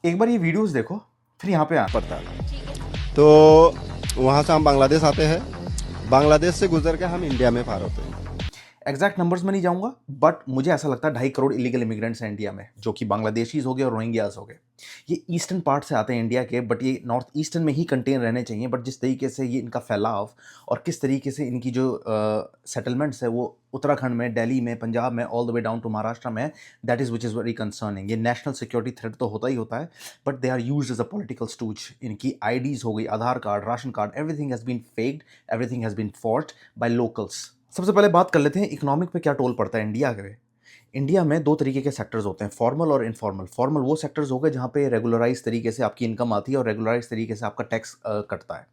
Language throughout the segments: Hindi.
एक बार ये वीडियोस देखो, फिर यहाँ पे आ। पड़ता है। तो वहाँ से हम बांग्लादेश आते हैं, बांग्लादेश से गुजर के हम इंडिया में पार होते हैं। एग्जैक्ट नंबर्स में नहीं जाऊंगा, बट मुझे ऐसा लगता है 2.5 करोड़ इलीगल इमिग्रेंट्स हैं इंडिया में, जो कि बांग्लादेशीज हो गए और रोहिंग्यास हो गए। ये ईस्टर्न पार्ट से आते हैं इंडिया के, बट ये नॉर्थ ईस्टर्न में ही कंटेन रहने चाहिए। बट जिस तरीके से ये इनका फैलाव और किस तरीके से इनकी जो सेटलमेंट्स है वो उत्तराखंड में, दिल्ली में, पंजाब में, all the way down to Maharashtra में, that is which is very concerning. ये नेशनल सिक्योरिटी थ्रेट तो होता ही होता है, but they are used as a political stooge. इनकी आईडीज़ हो गई, Aadhaar card, ration card, everything has been faked, everything has been forged by locals. सबसे पहले बात कर लेते हैं इकोनॉमिक पे क्या टोल पड़ता है इंडिया के। इंडिया में दो तरीके के सेक्टर्स होते हैं, फॉर्मल और इनफॉर्मल। फॉर्मल वो सेक्टर्स हो गए जहाँ पे रेगुलराइज तरीके से आपकी इनकम आती है और रेगुलराइज तरीके से आपका टैक्स कटता है।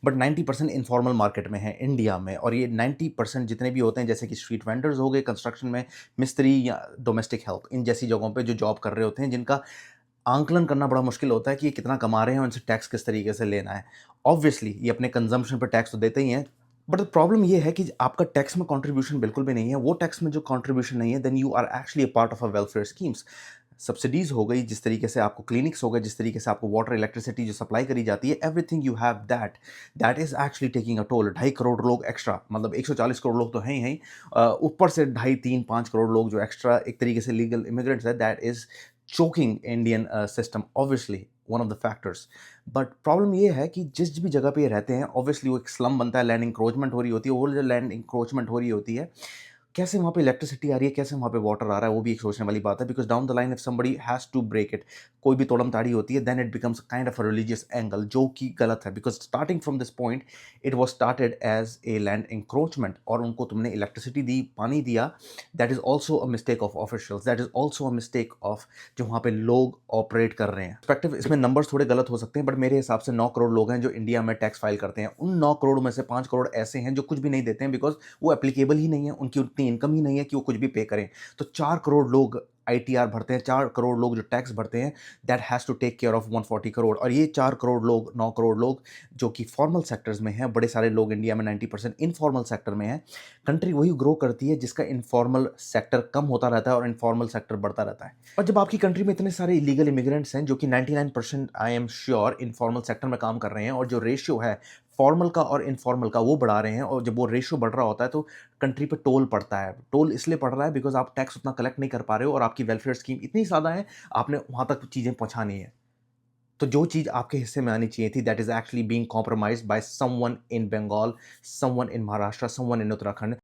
बट 90% इनफॉर्मल मार्केट में है इंडिया में, और ये 90% जितने भी होते हैं, जैसे कि स्ट्रीट वेंडर्स हो गए, कंस्ट्रक्शन में मिस्त्री या डोमेस्टिक हेल्प, इन जैसी जगहों पे जो जॉब कर रहे होते हैं, जिनका आंकलन करना बड़ा मुश्किल होता है कि ये कितना कमा रहे हैं और उनसे टैक्स किस तरीके से लेना है। ऑब्वियसली ये अपने कंजम्पशन पर टैक्स तो देते ही हैं, बट प्रॉब्लम ये है कि आपका टैक्स में कंट्रीब्यूशन बिल्कुल भी नहीं है। वो टैक्स में जो कंट्रीब्यूशन नहीं है, then you are actually a part of a welfare schemes. Subsidies हो गई, जिस तरीके से आपको क्लिनिक्स हो गए, जिस तरीके से आपको वाटर इलेक्ट्रिसिटी जो सप्लाई करी जाती है, everything you have that, that is actually taking a toll. 2.5 crore लोग एक्स्ट्रा, मतलब 140 करोड़ लोग तो हैं ही हैं, ऊपर से 2.5-3-5 करोड़ लोग जो एक्स्ट्रा एक तरीके से लीगल इमिग्रेंट्स है, that is choking Indian system, obviously one of the factors. But problem ये है कि जिस भी जगह पे ये रहते हैं, ऑब्वियसली वो एक स्लम बनता है, लैंड इंक्रोचमेंट हो रही होती है। वो जो लैंड इंक्रोचमेंट हो रही होती है, कैसे वहाँ पे इलेक्ट्रिसिटी आ रही है, कैसे वहाँ पे वाटर आ रहा है, वो भी एक सोचने वाली बात है। Because down the line if somebody has to break it, कोई भी तोड़म ताड़ी होती है, then it becomes kind of a religious angle, जो कि गलत है। Because starting from this point it was started as a land encroachment, और उनको तुमने इलेक्ट्रिसिटी दी, पानी दिया, that is also a mistake of officials, that is also a mistake of जो वहाँ पे लोग ऑपरेट कर रहे हैं। एक्सपेक्टिव इसमें नंबर्स थोड़े गलत हो सकते हैं, बट मेरे हिसाब से 9 करोड़ लोग हैं जो इंडिया में टैक्स फाइल करते हैं। उन 9 करोड़ में से 5 करोड़ ऐसे हैं जो कुछ भी नहीं देते हैं, बिकॉज वो एप्लीकेबल ही नहीं है, उनकी उतनी इनकम ही नहीं है कि वो कुछ भी पे करें। तो 4 करोड़ लोग आईटीआर भरते हैं, 4 करोड़ लोग जो टैक्स भरते हैं, that has to take care of 140 crore. और ये 4 करोड़ लोग, 9 करोड़ लोग जो कि फॉर्मल सेक्टर्स में हैं, बड़े सारे लोग इंडिया में 90% इनफॉर्मल सेक्टर में हैं। कंट्री वही ग्रो करती है जिसका इनफॉर्मल सेक्टर कम होता रहता है और इनफॉर्मल सेक्टर बढ़ता रहता है। और जब आपकी कंट्री में इतने सारे इलीगल इमिग्रेंट्स हैं, जो कि 99% I am sure informal sector में काम कर रहे हैं, और जो रेशियो है फॉर्मल का और इनफॉर्मल का वो बढ़ा रहे हैं, और जब वो रेशियो बढ़ रहा होता है तो कंट्री पे टोल पड़ता है। टोल इसलिए पड़ रहा है बिकॉज आप टैक्स उतना कलेक्ट नहीं कर पा रहे हो, और आपकी वेलफेयर स्कीम इतनी ज़्यादा है, आपने वहाँ तक चीज़ें पहुँचानी है। तो जो चीज़ आपके हिस्से में आनी चाहिए थी, that is actually being compromised by someone in Bengal, someone in Maharashtra, someone in Uttarakhand.